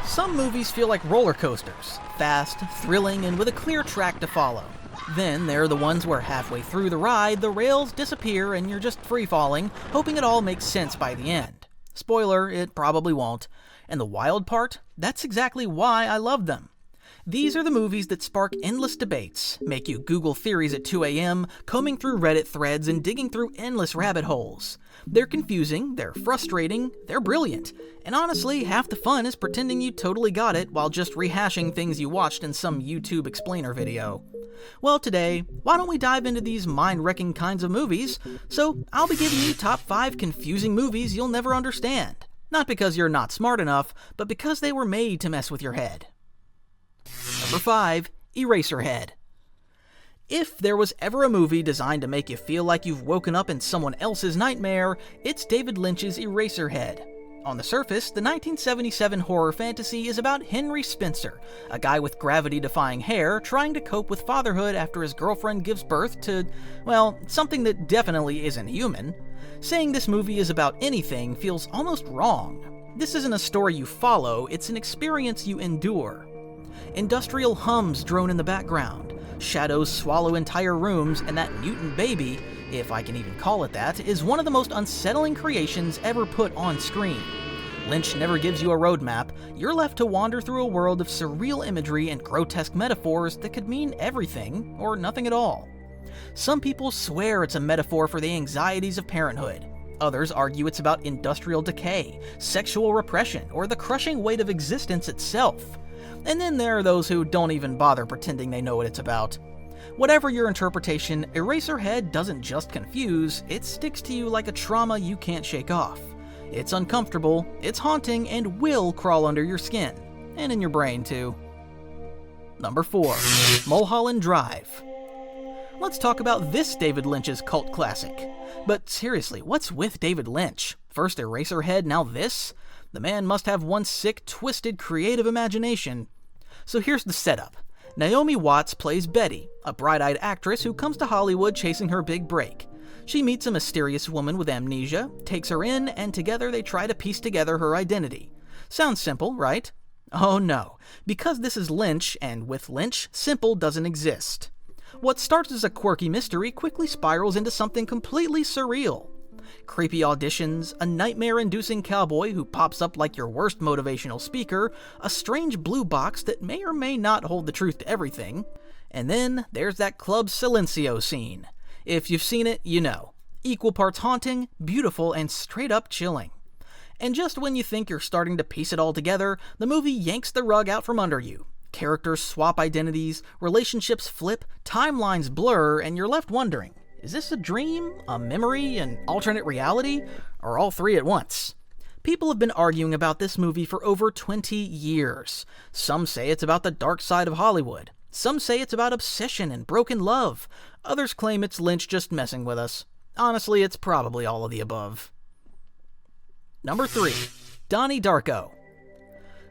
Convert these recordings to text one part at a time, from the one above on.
Some movies feel like roller coasters, fast, thrilling, and with a clear track to follow. Then there are the ones where halfway through the ride, the rails disappear and you're just free-falling, hoping it all makes sense by the end. Spoiler, it probably won't. And the wild part? That's exactly why I love them. These are the movies that spark endless debates, make you Google theories at 2 a.m., combing through Reddit threads and digging through endless rabbit holes. They're confusing, they're frustrating, they're brilliant, and honestly, half the fun is pretending you totally got it while just rehashing things you watched in some YouTube explainer video. Well, today, why don't we dive into these mind-wrecking kinds of movies? So, I'll be giving you top 5 confusing movies you'll never understand. Not because you're not smart enough, but because they were made to mess with your head. Number 5. Eraserhead. If there was ever a movie designed to make you feel like you've woken up in someone else's nightmare, it's David Lynch's Eraserhead. On the surface, the 1977 horror fantasy is about Henry Spencer, a guy with gravity-defying hair trying to cope with fatherhood after his girlfriend gives birth to, well, something that definitely isn't human. Saying this movie is about anything feels almost wrong. This isn't a story you follow, it's an experience you endure. Industrial hums drone in the background, shadows swallow entire rooms, and that mutant baby, if I can even call it that, is one of the most unsettling creations ever put on screen. Lynch never gives you a roadmap, you're left to wander through a world of surreal imagery and grotesque metaphors that could mean everything, or nothing at all. Some people swear it's a metaphor for the anxieties of parenthood. Others argue it's about industrial decay, sexual repression, or the crushing weight of existence itself. And then there are those who don't even bother pretending they know what it's about. Whatever your interpretation, Eraserhead doesn't just confuse, it sticks to you like a trauma you can't shake off. It's uncomfortable, it's haunting, and will crawl under your skin. And in your brain, too. Number 4. Mulholland Drive. Let's talk about this David Lynch's cult classic. But seriously, what's with David Lynch? First Eraserhead, now this? The man must have one sick, twisted, creative imagination. So here's the setup. Naomi Watts plays Betty, a bright-eyed actress who comes to Hollywood chasing her big break. She meets a mysterious woman with amnesia, takes her in, and together they try to piece together her identity. Sounds simple, right? Oh no, because this is Lynch, and with Lynch, simple doesn't exist. What starts as a quirky mystery quickly spirals into something completely surreal. Creepy auditions, a nightmare-inducing cowboy who pops up like your worst motivational speaker, a strange blue box that may or may not hold the truth to everything, and then there's that Club Silencio scene. If you've seen it, you know. Equal parts haunting, beautiful, and straight-up chilling. And just when you think you're starting to piece it all together, the movie yanks the rug out from under you. Characters swap identities, relationships flip, timelines blur, and you're left wondering, is this a dream, a memory, an alternate reality, or all three at once? People have been arguing about this movie for over 20 years. Some say it's about the dark side of Hollywood. Some say it's about obsession and broken love. Others claim it's Lynch just messing with us. Honestly, it's probably all of the above. Number 3. Donnie Darko.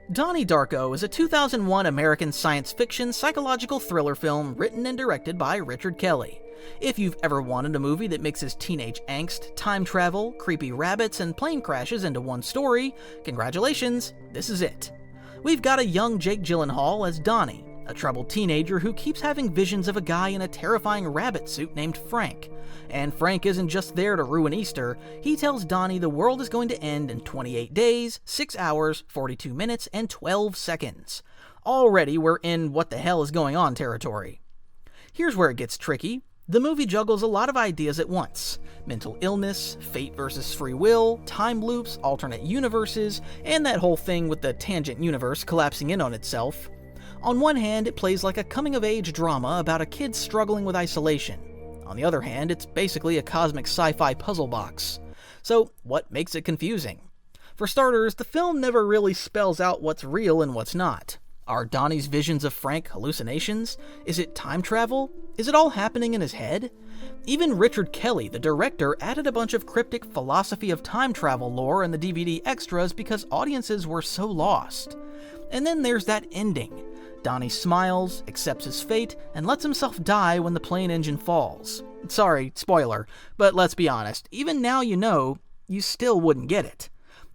Donnie Darko is a 2001 American science fiction psychological thriller film written and directed by Richard Kelly. If you've ever wanted a movie that mixes teenage angst, time travel, creepy rabbits, and plane crashes into one story, congratulations, this is it. We've got a young Jake Gyllenhaal as Donnie, a troubled teenager who keeps having visions of a guy in a terrifying rabbit suit named Frank. And Frank isn't just there to ruin Easter, he tells Donnie the world is going to end in 28 days, 6 hours, 42 minutes, and 12 seconds. Already we're in what the hell is going on territory. Here's where it gets tricky. The movie juggles a lot of ideas at once. Mental illness, fate versus free will, time loops, alternate universes, and that whole thing with the tangent universe collapsing in on itself. On one hand, it plays like a coming-of-age drama about a kid struggling with isolation. On the other hand, it's basically a cosmic sci-fi puzzle box. So, what makes it confusing? For starters, the film never really spells out what's real and what's not. Are Donnie's visions of Frank hallucinations? Is it time travel? Is it all happening in his head? Even Richard Kelly, the director, added a bunch of cryptic philosophy of time travel lore in the DVD extras because audiences were so lost. And then there's that ending. Donnie smiles, accepts his fate, and lets himself die when the plane engine falls. Sorry, spoiler, but let's be honest, even now you know, you still wouldn't get it.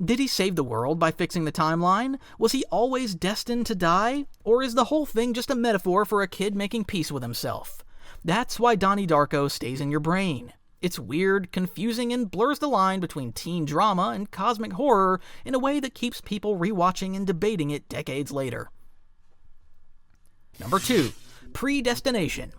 Did he save the world by fixing the timeline? Was he always destined to die? Or is the whole thing just a metaphor for a kid making peace with himself? That's why Donnie Darko stays in your brain. It's weird, confusing, and blurs the line between teen drama and cosmic horror in a way that keeps people rewatching and debating it decades later. Number 2. Predestination.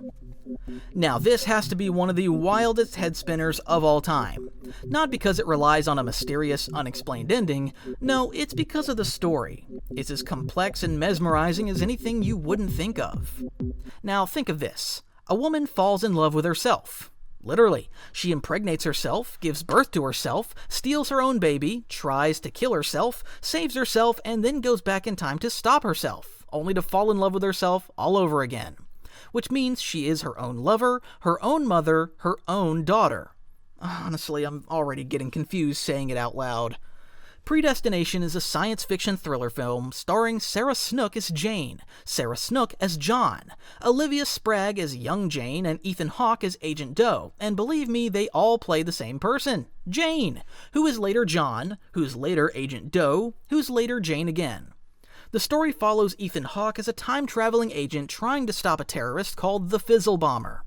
Now, this has to be one of the wildest head spinners of all time. Not because it relies on a mysterious, unexplained ending. No, it's because of the story. It's as complex and mesmerizing as anything you wouldn't think of. Now, think of this. A woman falls in love with herself. Literally, she impregnates herself, gives birth to herself, steals her own baby, tries to kill herself, saves herself, and then goes back in time to stop herself, only to fall in love with herself all over again. Which means she is her own lover, her own mother, her own daughter. Honestly, I'm already getting confused saying it out loud. Predestination is a science fiction thriller film starring Sarah Snook as Jane, Sarah Snook as John, Olivia Spragg as young Jane, and Ethan Hawke as Agent Doe, and believe me, they all play the same person, Jane, who is later John, who's later Agent Doe, who's later Jane again. The story follows Ethan Hawke as a time-traveling agent trying to stop a terrorist called the Fizzle Bomber.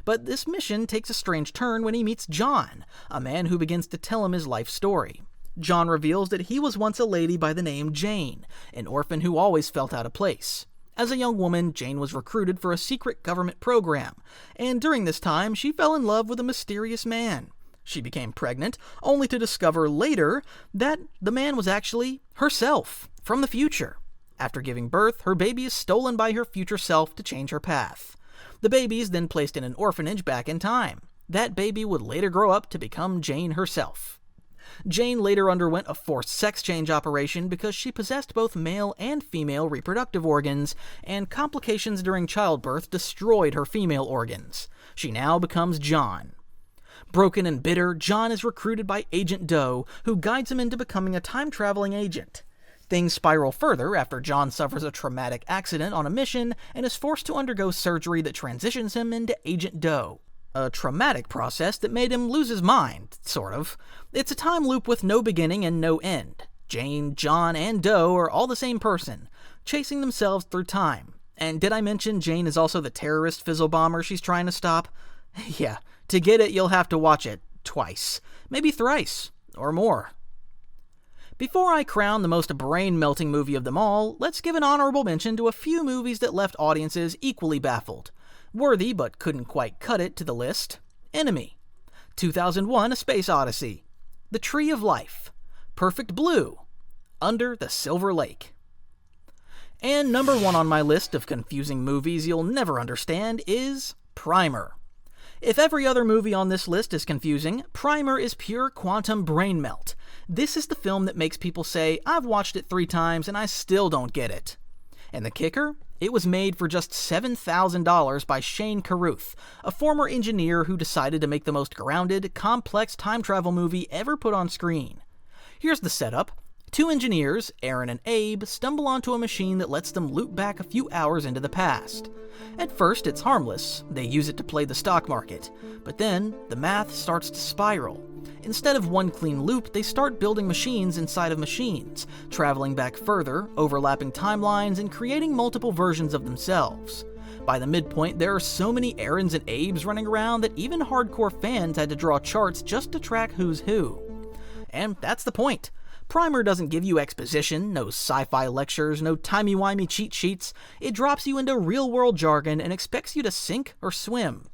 But this mission takes a strange turn when he meets John, a man who begins to tell him his life story. John reveals that he was once a lady by the name Jane, an orphan who always felt out of place. As a young woman, Jane was recruited for a secret government program, and during this time, she fell in love with a mysterious man. She became pregnant, only to discover later that the man was actually herself, from the future. After giving birth, her baby is stolen by her future self to change her path. The baby is then placed in an orphanage back in time. That baby would later grow up to become Jane herself. Jane later underwent a forced sex change operation because she possessed both male and female reproductive organs, and complications during childbirth destroyed her female organs. She now becomes John. Broken and bitter, John is recruited by Agent Doe, who guides him into becoming a time-traveling agent. Things spiral further after John suffers a traumatic accident on a mission and is forced to undergo surgery that transitions him into Agent Doe. A traumatic process that made him lose his mind, sort of. It's a time loop with no beginning and no end. Jane, John, and Doe are all the same person, chasing themselves through time. And did I mention Jane is also the terrorist fizzle bomber she's trying to stop? Yeah, to get it, you'll have to watch it twice, maybe thrice, or more. Before I crown the most brain-melting movie of them all, let's give an honorable mention to a few movies that left audiences equally baffled. Worthy, but couldn't quite cut it to the list: Enemy, 2001: A Space Odyssey, The Tree of Life, Perfect Blue, Under the Silver Lake. And number 1 on my list of confusing movies you'll never understand is Primer. If every other movie on this list is confusing, Primer is pure quantum brain melt. This is the film that makes people say, I've watched it 3 times and I still don't get it. And the kicker? It was made for just $7,000 by Shane Carruth, a former engineer who decided to make the most grounded, complex time travel movie ever put on screen. Here's the setup. 2 engineers, Aaron and Abe, stumble onto a machine that lets them loop back a few hours into the past. At first, it's harmless. They use it to play the stock market. But then, the math starts to spiral. Instead of one clean loop, they start building machines inside of machines, traveling back further, overlapping timelines, and creating multiple versions of themselves. By the midpoint, there are so many Aarons and Abes running around that even hardcore fans had to draw charts just to track who's who. And that's the point. Primer doesn't give you exposition, no sci-fi lectures, no timey-wimey cheat sheets. It drops you into real-world jargon and expects you to sink or swim.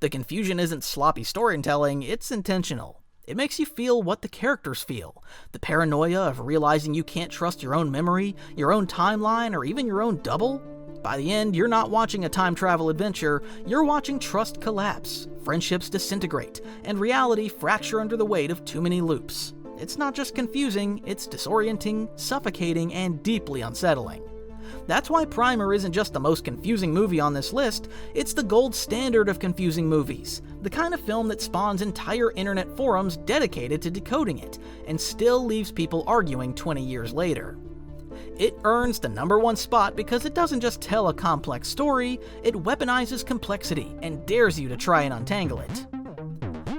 The confusion isn't sloppy storytelling, it's intentional. It makes you feel what the characters feel. The paranoia of realizing you can't trust your own memory, your own timeline, or even your own double. By the end, you're not watching a time travel adventure, you're watching trust collapse, friendships disintegrate, and reality fracture under the weight of too many loops. It's not just confusing, it's disorienting, suffocating, and deeply unsettling. That's why Primer isn't just the most confusing movie on this list, it's the gold standard of confusing movies, the kind of film that spawns entire internet forums dedicated to decoding it, and still leaves people arguing 20 years later. It earns the number 1 spot because it doesn't just tell a complex story, it weaponizes complexity and dares you to try and untangle it.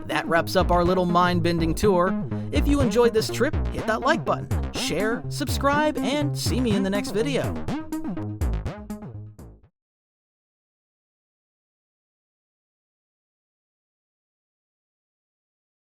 That wraps up our little mind-bending tour. If you enjoyed this trip, hit that like button, share, subscribe, and see me in the next video.